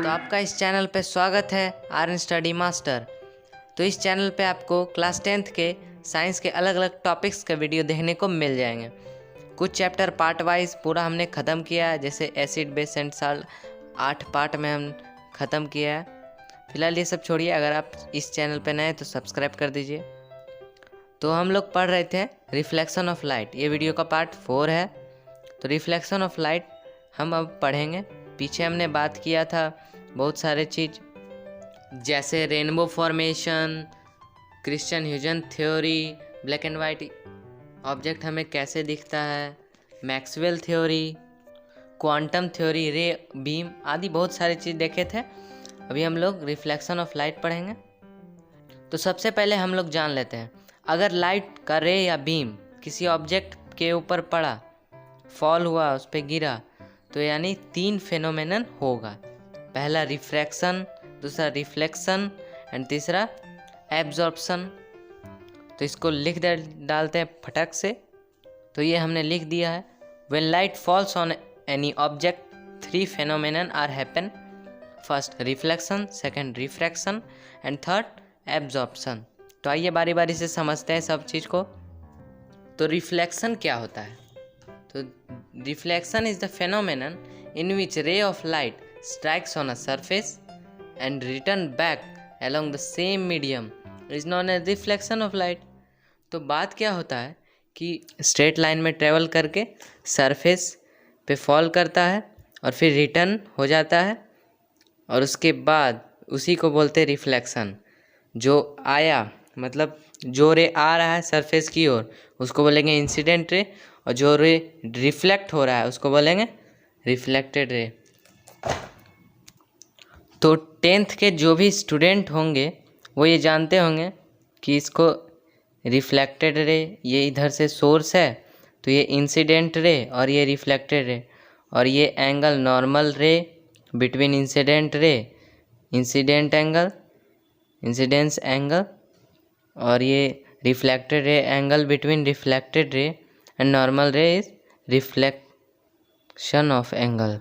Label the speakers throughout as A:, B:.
A: तो आपका इस चैनल पे स्वागत है आर्यन स्टडी मास्टर। तो इस चैनल पे आपको क्लास 10th के साइंस के अलग अलग टॉपिक्स के वीडियो देखने को मिल जाएंगे। कुछ चैप्टर पार्ट वाइज पूरा हमने ख़त्म किया है, जैसे acid base and salt 8 part में हम ख़त्म किया है। फिलहाल ये सब छोड़िए, अगर आप इस चैनल पे नए हैं तो सब्सक्राइब कर दीजिए। तो हम लोग पढ़ रहे थे रिफ्लेक्शन ऑफ लाइट, ये वीडियो का पार्ट 4 है। तो रिफ्लेक्शन ऑफ लाइट हम अब पढ़ेंगे। पीछे हमने बात किया था बहुत सारे चीज़, जैसे rainbow formation, Christiaan Huygens theory, black and white object हमें कैसे दिखता है, Maxwell theory, quantum theory, ray beam आदि बहुत सारी चीज़ देखे थे। अभी हम लोग रिफ्लेक्शन ऑफ लाइट पढ़ेंगे। तो सबसे पहले हम लोग जान लेते हैं, अगर लाइट का रे या बीम किसी ऑब्जेक्ट के ऊपर पड़ा, फॉल हुआ, उस पर गिरा, तो यानी 3 फेनोमेनन होगा। पहला रिफ्रैक्शन, दूसरा रिफ्लेक्शन एंड तीसरा एब्जॉर्प्शन। तो इसको लिख डालते हैं फटक से। तो ये हमने लिख दिया है, when light falls on any object 3 phenomenon are happen. First reflection, second refraction and third absorption. तो आइए बारी बारी से समझते हैं सब चीज़ को। तो रिफ्लेक्शन क्या होता है? तो reflection is the phenomenon in which ray of light strikes on a surface and return back along the same medium is known as reflection of light। तो बात क्या होता है कि स्ट्रेट लाइन में ट्रेवल करके सरफेस पे फॉल करता है और फिर रिटर्न हो जाता है, और उसके बाद उसी को बोलते हैं रिफ्लेक्शन। जो आया मतलब जो रे आ रहा है सरफेस की ओर उसको बोलेंगे इंसिडेंट रे, और जो रे रिफ्लेक्ट हो रहा है उसको बोलेंगे रिफ्लेक्टेड रे। तो 10th के जो भी स्टूडेंट होंगे वो ये जानते होंगे कि इसको रिफ्लेक्टेड रे, ये इधर से सोर्स है, तो ये इंसिडेंट रे और ये रिफ्लेक्टेड रे, और ये एंगल नॉर्मल रे between incident ray, incident angle, incidence angle, और ये reflected ray angle between reflected ray and normal रे इज रिफ्लेक्शन ऑफ एंगल।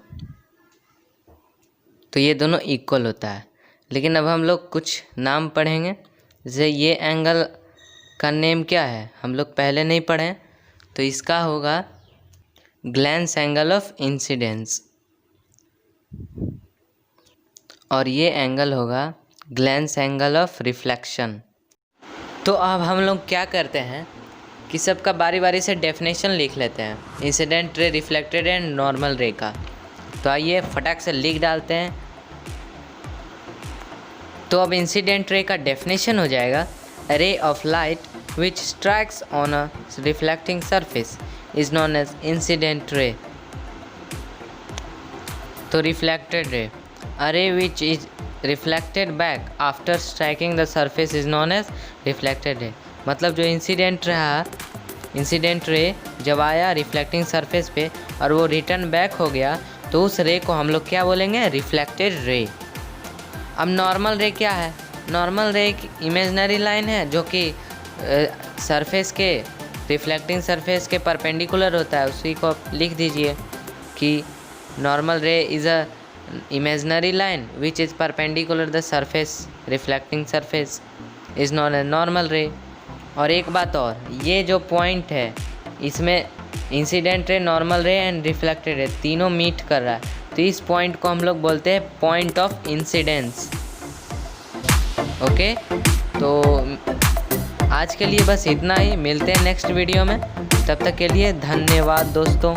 A: तो ये दोनों इक्वल होता है। लेकिन अब हम लोग कुछ नाम पढ़ेंगे, जैसे ये एंगल का नेम क्या है हम लोग पहले नहीं पढ़े, तो इसका होगा ग्लैंस एंगल ऑफ इंसिडेंस, और ये एंगल होगा ग्लैंस एंगल ऑफ रिफ्लेक्शन। तो अब हम लोग क्या करते हैं कि सबका बारी बारी से डेफिनेशन लिख लेते हैं, incident ray, reflected and normal रे का। तो आइए फटाक से लिख डालते हैं। तो अब इंसिडेंट रे का डेफिनेशन हो जाएगा, ray of light which strikes on a reflecting surface is known as incident ray. तो reflected ray, a ray which is reflected back after striking the surface is known as reflected ray। मतलब जो incident ray जब आया reflecting surface पे और वो return back हो गया, तो उस रे को हम लोग क्या बोलेंगे? Reflected ray. अब नॉर्मल रे क्या है? नॉर्मल रे एक इमेजिनरी लाइन है जो कि सरफेस के, रिफ्लेक्टिंग सरफेस के परपेंडिकुलर होता है। उसी को आप लिख दीजिए कि नॉर्मल रे is a imaginary line which is perpendicular the surface reflecting surface is known as normal ray। और एक बात और, ये जो पॉइंट है इसमें इंसिडेंट रे, नॉर्मल रे एंड रिफ्लेक्टेड रे तीनों मीट कर रहा है, तो इस पॉइंट को हम लोग बोलते हैं पॉइंट ऑफ इंसिडेंस। ओके, तो आज के लिए बस इतना ही, मिलते हैं नेक्स्ट वीडियो में। तब तक के लिए धन्यवाद दोस्तों।